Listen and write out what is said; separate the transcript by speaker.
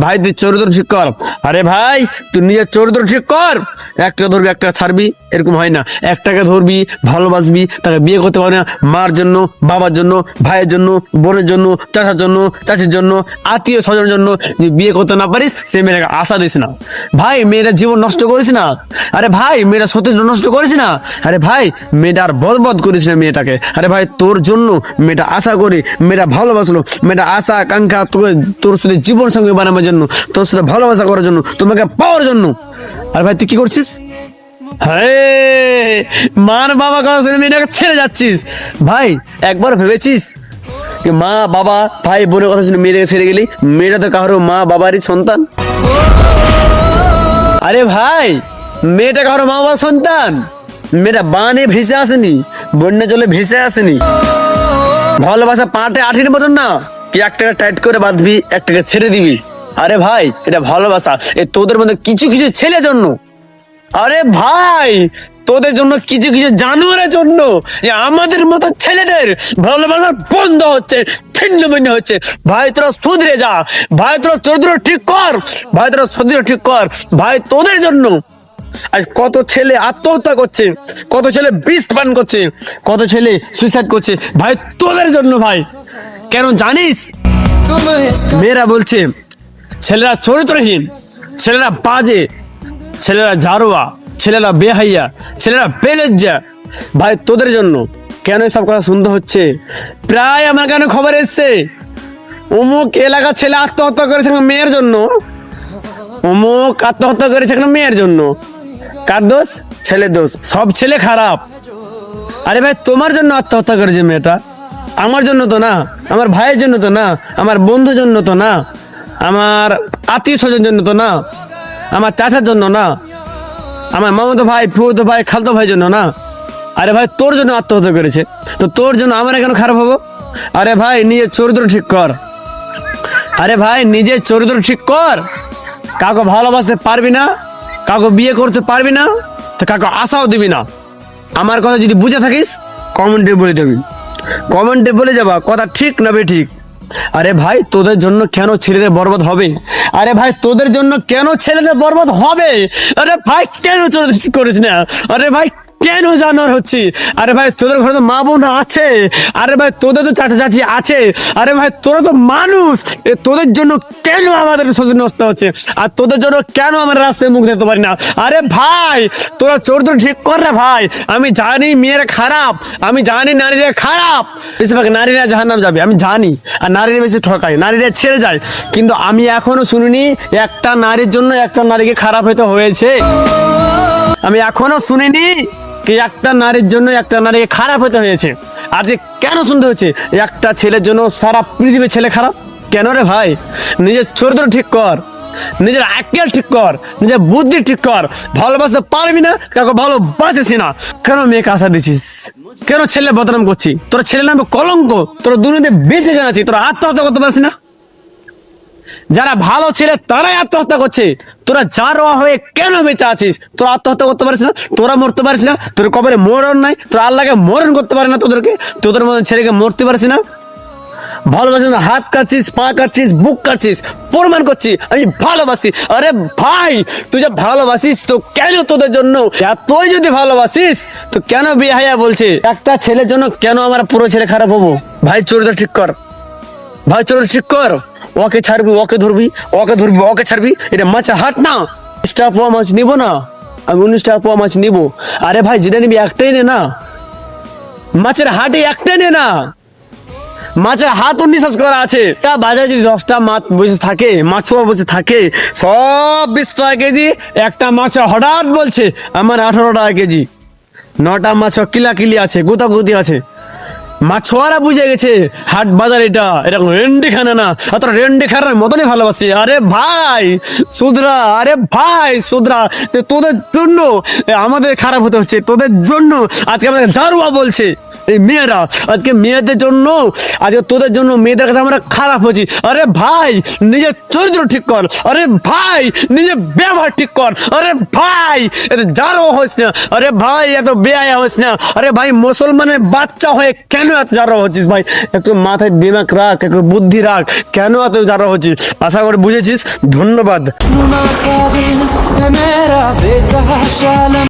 Speaker 1: ভাই তুই চরিত্র ঠিক কর। আরে ভাই তুই নিজের চরিত্র ঠিক কর। একটা ধরবি একটা ছাড়বি, এরকম হয় না। একটাকে ধরবি, ভালোবাসবি, তাকে বিয়ে করতে পারবি না। মার জন্য, বাবার জন্য, ভাইয়ের জন্য, বোনের জন্য, চাচার জন্য, চাচির জন্য, আত্মীয় স্বজনের জন্য যে বিয়ে করতে না পারিস সে মেয়েটাকে আশা দিস না। ভাই মেয়েটা জীবন নষ্ট করিস না। আরে ভাই মেয়েটা সত্যি নষ্ট করিস না। আরে ভাই মেয়েটা আর বরবাদ করিস না মেয়েটাকে। আরে ভাই তোর জন্য মেয়েটা আশা করে, মেয়েটা ভালোবাসলো, মেয়েটা আশা আকাঙ্ক্ষা তোকে তোর সাথে জীবন সঙ্গে বানাবার জন্য, তোর সাথে ভালোবাসা করার জন্য, তোমাকে পাওয়ার জন্য। আর ভাই তুই কি করছিস? হ্যাঁ, মার বাবা কথা শুনে মেয়েটাকে ছেড়ে যাচ্ছিস। ভাই একবার ভেবেছিস যে মা বাবা ভাই বোনের কথা শুনে মেয়েটাকে ছেড়ে গেলি? মেয়েটা তো কারো মা বাবারই সন্তান। আরে ভাই মেয়েটা কারো মা বাবার সন্তান। মেয়েটা বানে ভেসে আসেনি, বন্যা জলে ভেসে আসেনি। ভালোবাসা পাটে আঠির মতন না, কি একটাকে টাইট করে বাঁধবি, একটাকে ছেড়ে দিবি। আরে ভাই এটা ভালোবাসা। তোদের মধ্যে কিছু কিছু ছেলের জন্য, আরে ভাই তোদের জন্য কিছু কিছু জানোয়ারের জন্য আমাদের মতো ছেলেদের ভালোবাসা বন্ধ হচ্ছে, ছিন্ন ভিন্ন হচ্ছে। ভাই তোরা সুধরে যা, ভাই তোরা চরিত্র ঠিক কর, ভাই তোরা চরিত্র ঠিক কর। ভাই তোদের জন্য আজ কত ছেলে আত্মহত্যা করছে, কত ছেলে বিষ পান করছে, কত ছেলে সুইসাইড করছে। ভাই তোদের জন্য। ভাই কেন জানিস? মেয়েরা বলছে ছেলেরা চরিত্রহীন, ছেলেরা বাজে, ছেলেরা ঝাড়ুয়া, ছেলেরা বেহাইয়া, ছেলেরা বেলজ্জা। ভাই তোদের জন্য কেন এসব কথা শুনতে হচ্ছে? প্রায় আমার কানে খবর এসছে অমুক এলাকার ছেলে আত্মহত্যা করেছে মেয়ের জন্য, অমুক আত্মহত্যা করেছে মেয়ের জন্য। কার দোষ? ছেলে দোষ। সব ছেলে খারাপ। আরে ভাই তোমার জন্য আত্মহত্যা করেছে মেয়েটা, আমার জন্য তো না, আমার ভাইয়ের জন্য তো না, আমার বন্ধুর জন্য তো না, আমার আত্মীয় স্বজনের জন্য তো না, আমার চাচার জন্য না, আমার মামাতো ভাই, ফুফাতো ভাই, খালতো ভাইয়ের জন্য না। আরে ভাই তোর জন্য আত্মহত্যা করেছে, তো তোর জন্য আমরা কেন খারাপ হবো? আরে ভাই নিজের চরিত্র ঠিক কর। আরে ভাই নিজের চরিত্র ঠিক কর। কাউকে ভালোবাসতে পারবি না, কাউকে বিয়ে করতে পারবি না, তো কাউকে আশাও দিবি না। আমার কথা যদি বুঝে থাকিস কমেন্টে বলে দেবি, কমেন্টে বলে যাবা কথা ঠিক না বে ঠিক। আরে ভাই তোদের জন্য কেন ছেলেদের বরবাদ হবে? আরে ভাই তোদের জন্য কেন ছেলেদের বরবাদ হবে? আরে ভাই কেন চরিত্র করিস না? আরে ভাই কেন জানোয়ার হচ্ছি? আরে ভাই তোদের ঘরে তো মা বোন আছে, আরে ভাই তোদের তো চাচা চাচি আছে, আরে ভাই তোরা তো মানুষ। তোদের জন্য কেন আমাদের শরীর নষ্ট হচ্ছে? আর তোদের জন্য কেন আমরা রাস্তায় মুখ দেখতে পারি না? আরে ভাই তোরা চরিত্র ঠিক কর রে ভাই। আমি জানি মেয়েরা খারাপ, আমি জানি নারীরা খারাপ, বেশিরভাগ নারীরা জাহান্নাম যাবে আমি জানি, আর নারীরা বেশি ঠকায়, নারীরা ছেড়ে যায়। কিন্তু আমি এখনো শুনিনি একটা নারীর জন্য একটা নারীকে খারাপ হতে হয়েছে। আমি এখনো শুনিনি কি একটা নারীর জন্য একটা নারীকে খারাপ হতে হয়েছে। আর যে কেন শুনতে হচ্ছে একটা ছেলের জন্য সারা পৃথিবীর ছেলে খারাপ কেন রে ভাই? নিজের চরিত্র ঠিক কর, নিজের আক্কেল ঠিক কর, নিজের বুদ্ধি ঠিক কর। ভালোবাসতে পারবি না, কাউকে ভালোবাসিস না, কেন মেয়েকে আশা দিচ্ছিস? কেন ছেলে বদনাম করছি? তোর ছেলে নামে কলঙ্ক, তোর দুনিয়াতে বেঁচে কেন আছিস? তোরা আত্মহত্যা করতে পারছিস না? যারা ভালো ছেলে তারাই আত্মহত্যা করছে, তোরা জারোয়া হয়ে কেন বেঁচে আছিস? তোরা আত্মহত্যা করতে পারিস না, তোরা মরতে পারিস না, তোর কবরে মরণ নাই, তোরা আল্লাহকে মরণ করতে পারে না, তোদেরকে তোদের মধ্যে ছেলেকে মরতে পারিস না। ভালোবাসিস না, হাত কাটছিস, পা কাটছিস, বুক কাটছিস, প্রমাণ করছি আমি ভালোবাসি। আরে ভাই তুই যে ভালোবাসিস তো কেন তোদের জন্য? তুই যদি ভালোবাসিস তো কেন বিহাইয়া বলছে একটা ছেলের জন্য কেন আমরা পুরো ছেলে খারাপ হবো? ভাই চরিত্র ঠিক কর, ভাই চরিত্র ঠিক কর। ওকে ছাড়বি, ওকে ধরবি, ওকে ধরবি, ওকে ছাড়বি, এটা মাছের হাট না। 19টা পোয়া মাছ নিব না, আমি 19টা পোয়া মাছ নিব। আরে ভাই যেটা নিবি একটাই নে না, মাছের হাটে একটাই নে না। মাছের হাত 19 করা আছে, তা বাজারে যদি 10টা মাছ বসে থাকে, মাছ বসে থাকে, সব 20 টাকা কেজি। একটা মাছ হঠাৎ বলছে আমার 18 টাকা কেজি। 9টা মাছ কিলাকিলি আছে, গুতাগুতি আছে। মাছোয়ারা বুঝে গেছে হাট বাজার এটা এরকম রেন্ডি খানা না, অত রেন্ডি খানার মতনই ভালোবাসি। আরে ভাই সুধরা, আরে ভাই সুধরা। তোদের জন্য আমাদের খারাপ হতে হচ্ছে, তোদের জন্য আজকে আমাদের জারুয়া বলছে এই মেয়েরা আজকে মেয়েদের জন্য, আজকে তোদের জন্য মেয়েদের কাছে আমরা খারাপ হচ্ছি। আরে ভাই নিজের চরিত্র ঠিক কর, আরে ভাই নিজের ব্যবহার ঠিক কর, আরে ভাই এত জারো হোস না, আরে ভাই এত বেয়ায়া হোস না, আরে ভাই মুসলমানের বাচ্চা হয়ে কেন এত জারো হচ্ছিস ভাই? একটু মাথায় দিমাগ রাখ, একটু বুদ্ধি রাখ, কেন এত জারো হচ্ছিস? আশা করি বুঝেছিস। ধন্যবাদ।